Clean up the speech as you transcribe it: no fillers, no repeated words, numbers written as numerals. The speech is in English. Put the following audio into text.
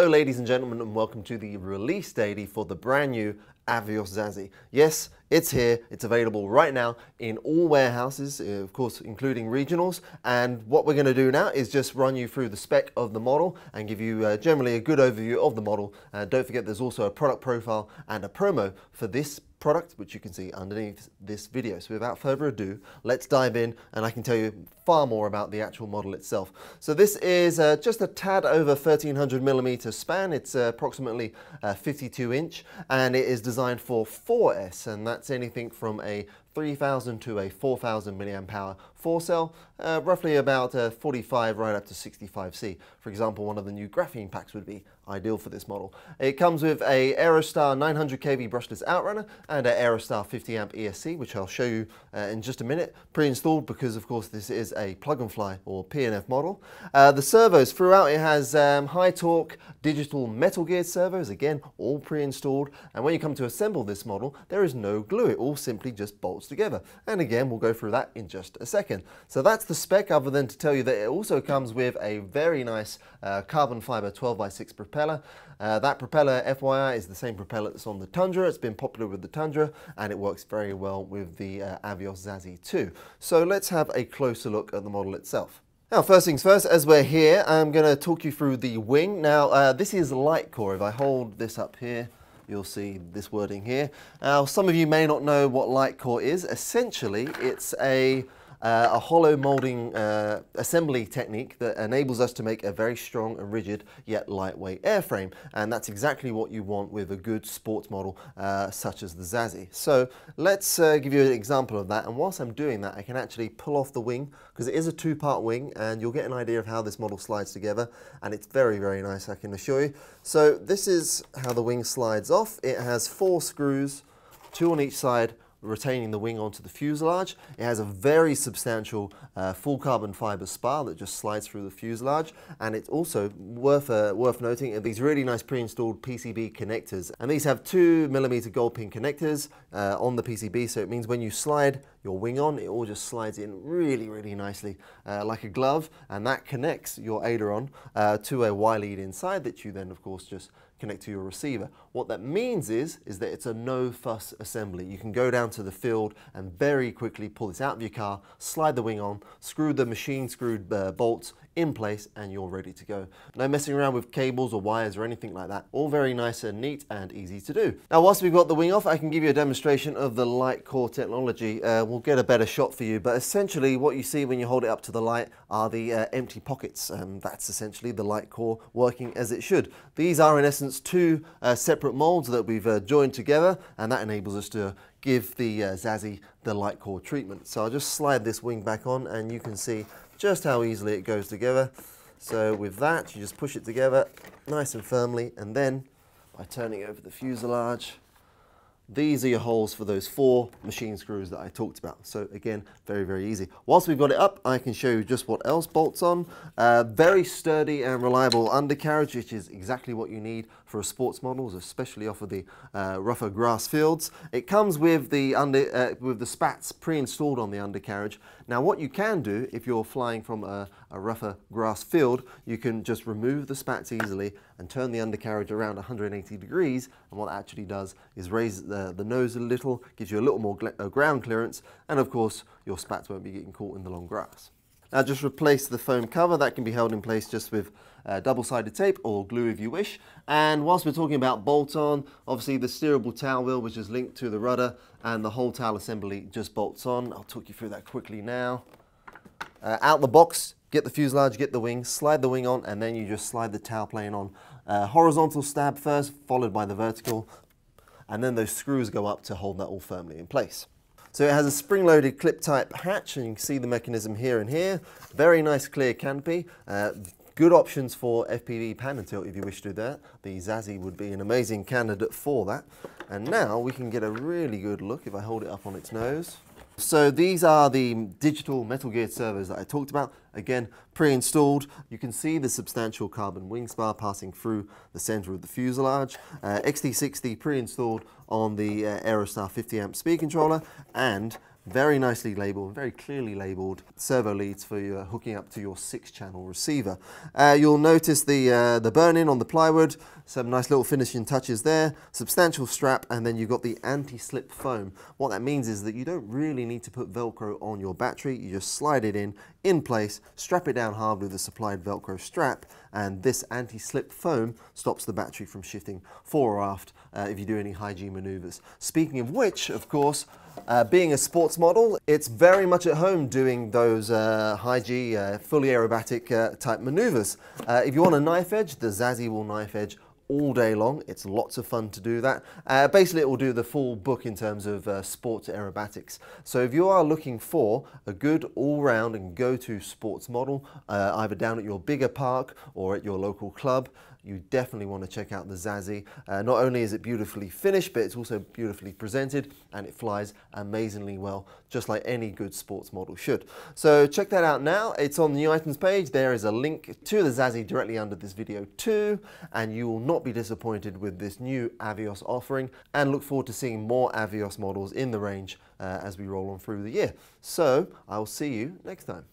Hello ladies and gentlemen, and welcome to the release daily for the brand new Avios Zazzy. Yes, it's here, it's available right now in all warehouses, of course including regionals, and what we're going to do now is just run you through the spec of the model and give you generally a good overview of the model. Don't forget there's also a product profile and a promo for this product, which you can see underneath this video. So without further ado, let's dive in and I can tell you far more about the actual model itself. So this is just a tad over 1300mm span. It's approximately 52 inch and it is designed for 4S, and that's anything from a 3000 to a 4000 milliamp hour 4-cell, roughly about 45 right up to 65C. For example, one of the new graphene packs would be ideal for this model. It comes with a Aerostar 900 kV brushless outrunner and an Aerostar 50 amp ESC, which I'll show you in just a minute, pre-installed because of course this is a plug and fly or PnF model. The servos throughout, it has high torque digital metal geared servos, again all pre-installed, and when you come to assemble this model there is no glue, it all simply just bolts together, and again we'll go through that in just a second. So that's the spec, other than to tell you that it also comes with a very nice carbon fiber 12x6 propeller. That propeller, FYI, is the same propeller that's on the Tundra. It's been popular with the Tundra and it works very well with the Avios Zazzy too. So let's have a closer look at the model itself. Now, first things first, as we're here, I'm going to talk you through the wing. Now, this is LiteCore. If I hold this up here, you'll see this wording here. Now, some of you may not know what LiteCore is. Essentially, it's a hollow molding assembly technique that enables us to make a very strong and rigid yet lightweight airframe, and that's exactly what you want with a good sports model such as the Zazzy. So let's give you an example of that, and whilst I'm doing that I can actually pull off the wing because it is a two-part wing and you'll get an idea of how this model slides together, and it's very, very nice, I can assure you. So this is how the wing slides off. It has 4 screws, 2 on each side, retaining the wing onto the fuselage. It has a very substantial full carbon fiber spar that just slides through the fuselage, and it's also worth noting these really nice pre-installed PCB connectors, and these have 2mm gold pin connectors on the PCB, so it means when you slide your wing on, it all just slides in really, really nicely like a glove, and that connects your aileron to a Y lead inside that you then of course just connect to your receiver. What that means is that it's a no-fuss assembly. You can go down to the field and very quickly pull this out of your car, slide the wing on, screw the machine screwed bolts in place, and you're ready to go. No messing around with cables or wires or anything like that. All very nice and neat and easy to do. Now, whilst we've got the wing off, I can give you a demonstration of the LiteCore technology. We'll get a better shot for you, but essentially what you see when you hold it up to the light are the empty pockets. That's essentially the LiteCore working as it should. These are in essence 2 separate molds that we've joined together, and that enables us to give the Zazzy the LiteCore treatment. So I'll just slide this wing back on and you can see just how easily it goes together. So with that, you just push it together nice and firmly, and then by turning over the fuselage, these are your holes for those 4 machine screws that I talked about. So again, very, very easy. Whilst we've got it up, I can show you just what else bolts on. Very sturdy and reliable undercarriage, which is exactly what you need for a sports models, especially off of the rougher grass fields. It comes with the spats pre-installed on the undercarriage. Now what you can do if you're flying from a rougher grass field, you can just remove the spats easily and turn the undercarriage around 180 degrees, and what that actually does is raise the nose a little, gives you a little more ground clearance, and of course your spats won't be getting caught in the long grass. Now just replace the foam cover. That can be held in place just with double-sided tape or glue if you wish. And whilst we're talking about bolt-on, obviously the steerable tail wheel, which is linked to the rudder, and the whole tail assembly just bolts on. I'll talk you through that quickly now. Out the box, get the fuselage, get the wing, slide the wing on, and then you just slide the tail plane on. Horizontal stab first, followed by the vertical, and then those screws go up to hold that all firmly in place. So it has a spring-loaded clip-type hatch, and you can see the mechanism here and here. Very nice clear canopy. Good options for FPV pan and tilt if you wish to do that. The Zazzy would be an amazing candidate for that. And now we can get a really good look if I hold it up on its nose. So these are the digital metal geared servos that I talked about. Again, pre-installed. You can see the substantial carbon wing spar passing through the center of the fuselage. XT60 pre-installed on the Aerostar 50 amp speed controller, and very nicely labelled, very clearly labelled servo leads for you hooking up to your 6-channel receiver. You'll notice the burn-in on the plywood, some nice little finishing touches there, substantial strap, and then you've got the anti-slip foam. What that means is that you don't really need to put Velcro on your battery, you just slide it in place, strap it down hard with the supplied Velcro strap, and this anti-slip foam stops the battery from shifting fore or aft if you do any high G maneuvers. Speaking of which, of course, being a sports model, it's very much at home doing those high G, fully aerobatic type maneuvers. If you want a knife edge, the Zazzy will knife edge all day long. It's lots of fun to do that. Basically, it will do the full book in terms of sports aerobatics. So if you are looking for a good all-round and go-to sports model, either down at your bigger park or at your local club, you definitely want to check out the Zazzy. Not only is it beautifully finished, but it's also beautifully presented, and it flies amazingly well, just like any good sports model should. So check that out now. It's on the new items page. There is a link to the Zazzy directly under this video too, and you will not be disappointed with this new Avios offering, and look forward to seeing more Avios models in the range as we roll on through the year. So I will see you next time.